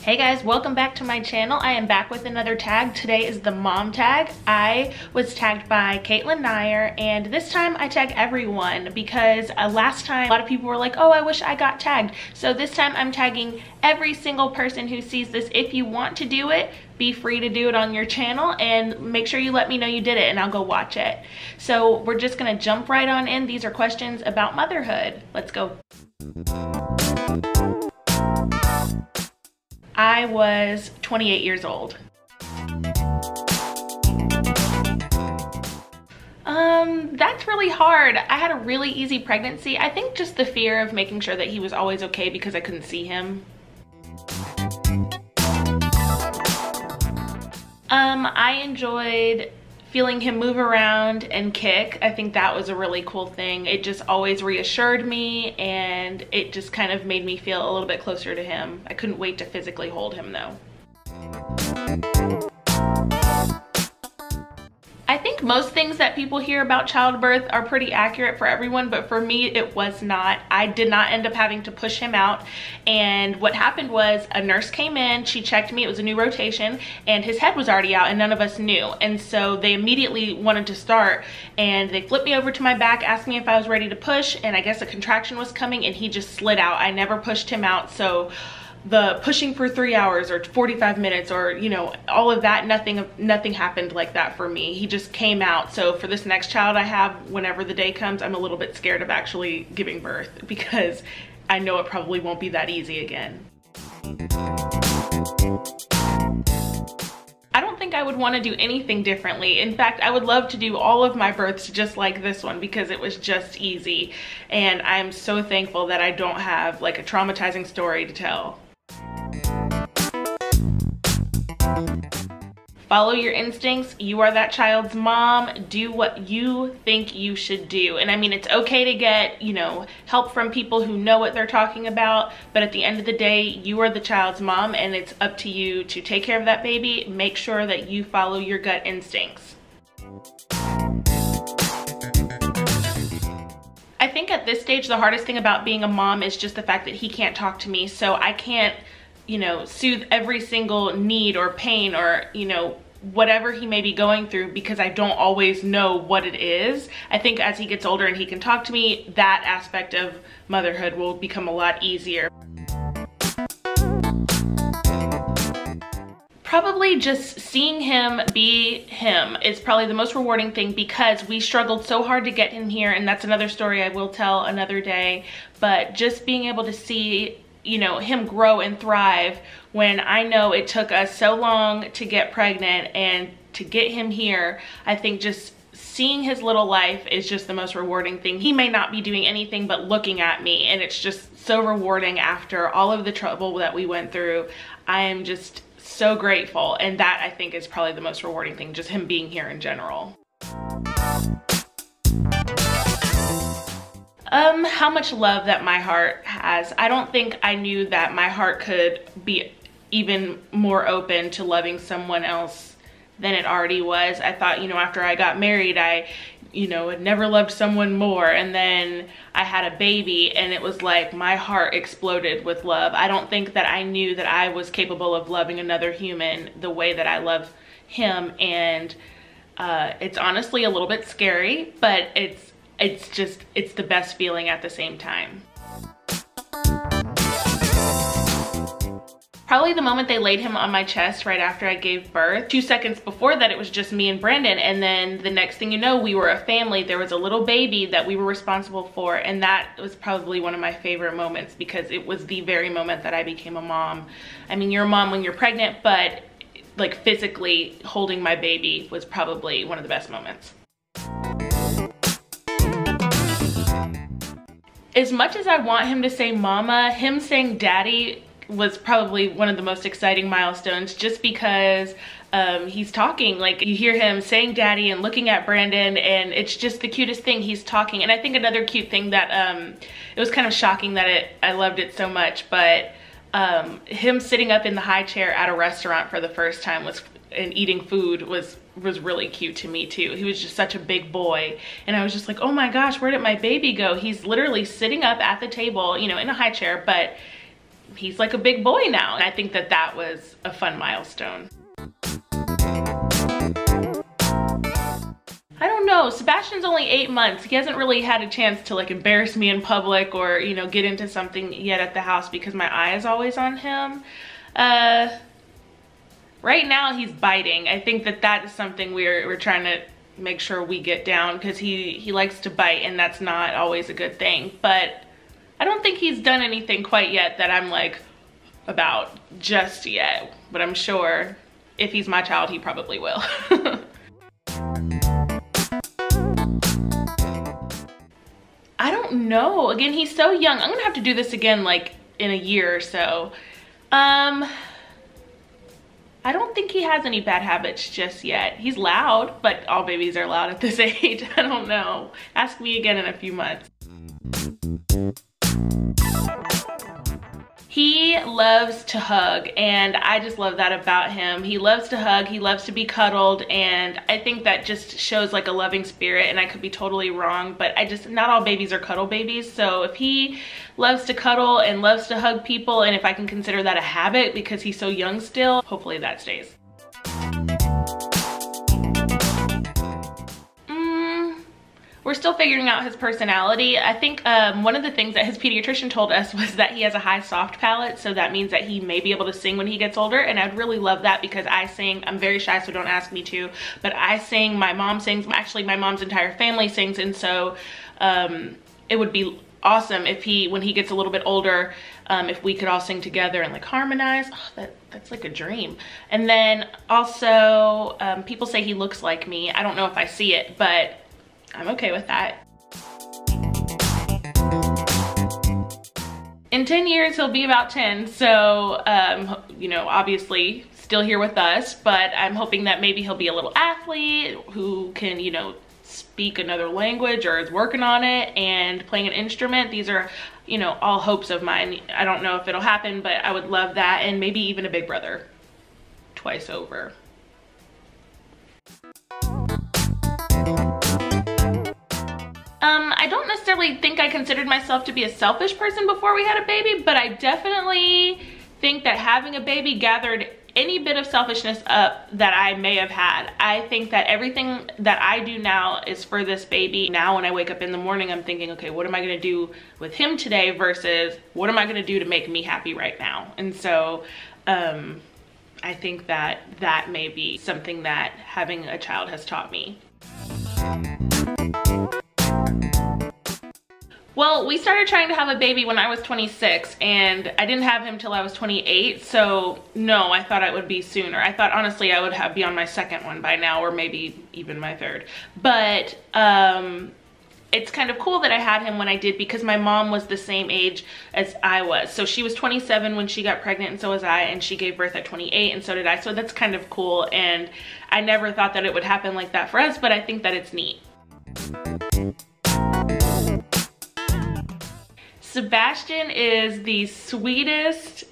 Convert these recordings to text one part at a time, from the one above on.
Hey guys, welcome back to my channel. I am back with another tag. Today is the mom tag. I was tagged by Caitlin Neier, and this time I tag everyone because last time a lot of people were like, oh, I wish I got tagged. So this time I'm tagging every single person who sees this. If you want to do it, be free to do it on your channel, and make sure you let me know you did it and I'll go watch it. So we're just gonna jump right on in. These are questions about motherhood. Let's go. I was 28 years old. That's really hard. I had a really easy pregnancy. I think just the fear of making sure that he was always okay because I couldn't see him. I enjoyed feeling him move around and kick. I think that was a really cool thing. It just always reassured me, and it just kind of made me feel a little bit closer to him. I couldn't wait to physically hold him though. I think most things that people hear about childbirth are pretty accurate for everyone, but for me it was not. I did not end up having to push him out, and what happened was a nurse came in, she checked me, it was a new rotation, and his head was already out and none of us knew. And so they immediately wanted to start, and they flipped me over to my back, asked me if I was ready to push, and I guess a contraction was coming and he just slid out. I never pushed him out, so the pushing for 3 hours or 45 minutes or, you know, all of that, nothing happened like that for me. He just came out. So for this next child I have, whenever the day comes, I'm a little bit scared of actually giving birth because I know it probably won't be that easy again. I don't think I would want to do anything differently. In fact, I would love to do all of my births just like this one because it was just easy. And I'm so thankful that I don't have like a traumatizing story to tell. Follow your instincts. You are that child's mom. Do what you think you should do. And I mean, it's okay to get, you know, help from people who know what they're talking about, but at the end of the day, you are the child's mom, and it's up to you to take care of that baby. Make sure that you follow your gut instincts. I think at this stage, the hardest thing about being a mom is just the fact that he can't talk to me, so I can't, you know, soothe every single need or pain or, you know, whatever he may be going through because I don't always know what it is. I think as he gets older and he can talk to me, that aspect of motherhood will become a lot easier. Probably just seeing him be him is probably the most rewarding thing because we struggled so hard to get him here, and that's another story I will tell another day. But just being able to see, you know, him grow and thrive when I know it took us so long to get pregnant and to get him here, I think just seeing his little life is just the most rewarding thing. He may not be doing anything but looking at me, and it's just so rewarding after all of the trouble that we went through. I am just so grateful, and that I think is probably the most rewarding thing, just him being here in general. How much love that my heart has. I don't think I knew that my heart could be even more open to loving someone else than it already was. I thought, you know, after I got married, I, you know, had never loved someone more, and then I had a baby and it was like my heart exploded with love. I don't think that I knew that I was capable of loving another human the way that I love him, and it's honestly a little bit scary, but it's the best feeling at the same time. Probably the moment they laid him on my chest right after I gave birth. 2 seconds before that, it was just me and Brandon, and then the next thing you know, we were a family. There was a little baby that we were responsible for, and that was probably one of my favorite moments because it was the very moment that I became a mom. I mean, you're a mom when you're pregnant, but like physically holding my baby was probably one of the best moments. As much as I want him to say mama, him saying daddy was probably one of the most exciting milestones just because he's talking. Like, you hear him saying daddy and looking at Brandon, and it's just the cutest thing. He's talking. And I think another cute thing that it was kind of shocking that I loved it so much, but him sitting up in the high chair at a restaurant for the first time and eating food was was really cute to me too. He was just such a big boy, and I was just like, oh my gosh, where did my baby go? He's literally sitting up at the table, you know, in a high chair, but he's like a big boy now. And I think that that was a fun milestone. I don't know, Sebastian's only 8 months. He hasn't really had a chance to like embarrass me in public or, you know, get into something yet at the house because my eye is always on him. Right now he's biting. I think that that is something we're trying to make sure we get down, because he likes to bite, and that's not always a good thing. But I don't think he's done anything quite yet that I'm like about just yet, but I'm sure if he's my child, he probably will. I don't know. Again, he's so young. I'm gonna have to do this again like in a year or so. I don't think he has any bad habits just yet. He's loud, but all babies are loud at this age. I don't know. Ask me again in a few months. He loves to hug, and I just love that about him. He loves to hug, he loves to be cuddled, and I think that just shows like a loving spirit, and I could be totally wrong, but not all babies are cuddle babies. So if he loves to cuddle and loves to hug people, and if I can consider that a habit because he's so young still, hopefully that stays. We're still figuring out his personality. I think one of the things that his pediatrician told us was that he has a high soft palate, so that means that he may be able to sing when he gets older, and I'd really love that because I sing. I'm very shy, so don't ask me to, but I sing, my mom sings, actually my mom's entire family sings, and so it would be awesome if when he gets a little bit older, if we could all sing together and like harmonize. Oh, that's like a dream. And then also, people say he looks like me. I don't know if I see it, but I'm okay with that. In 10 years, he'll be about 10. So, you know, obviously still here with us, but I'm hoping that maybe he'll be a little athlete who can, you know, speak another language or is working on it, and playing an instrument. These are, you know, all hopes of mine. I don't know if it'll happen, but I would love that. And maybe even a big brother twice over. I don't necessarily think I considered myself to be a selfish person before we had a baby, but I definitely think that having a baby gathered any bit of selfishness up that I may have had. I think that everything that I do now is for this baby. Now when I wake up in the morning, I'm thinking, okay, what am I gonna do with him today versus what am I gonna do to make me happy right now? And so I think that that may be something that having a child has taught me. Well, we started trying to have a baby when I was 26, and I didn't have him till I was 28, so no, I thought it would be sooner. I thought honestly I would be on my second one by now, or maybe even my third. But it's kind of cool that I had him when I did, because my mom was the same age as I was. So she was 27 when she got pregnant, and so was I, and she gave birth at 28, and so did I. So that's kind of cool, and I never thought that it would happen like that for us, but I think that it's neat. Sebastian is the sweetest,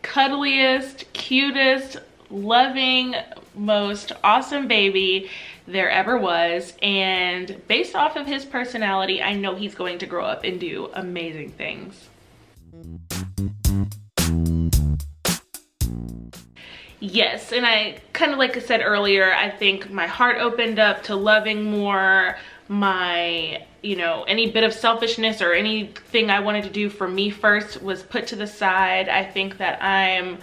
cuddliest, cutest, loving, most awesome baby there ever was. And based off of his personality, I know he's going to grow up and do amazing things. Yes, and I kind of, like I said earlier, I think my heart opened up to loving more. My, you know, any bit of selfishness or anything I wanted to do for me first was put to the side. I think that I'm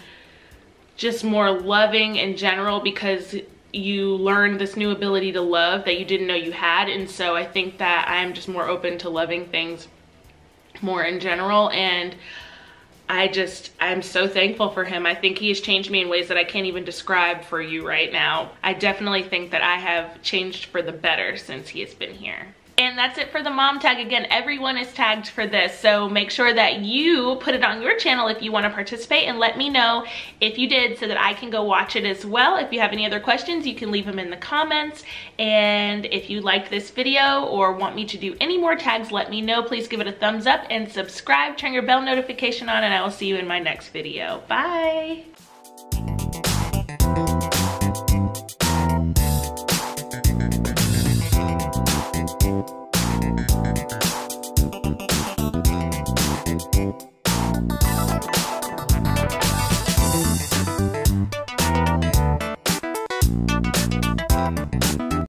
just more loving in general because you learn this new ability to love that you didn't know you had. And so I think that I'm just more open to loving things more in general. And I'm so thankful for him. I think he has changed me in ways that I can't even describe for you right now. I definitely think that I have changed for the better since he has been here. And that's it for the mom tag. Again, everyone is tagged for this, so make sure that you put it on your channel if you want to participate, and let me know if you did so that I can go watch it as well. If you have any other questions, you can leave them in the comments. And if you liked this video or want me to do any more tags, let me know. Please give it a thumbs up and subscribe. Turn your bell notification on, and I will see you in my next video. Bye. you.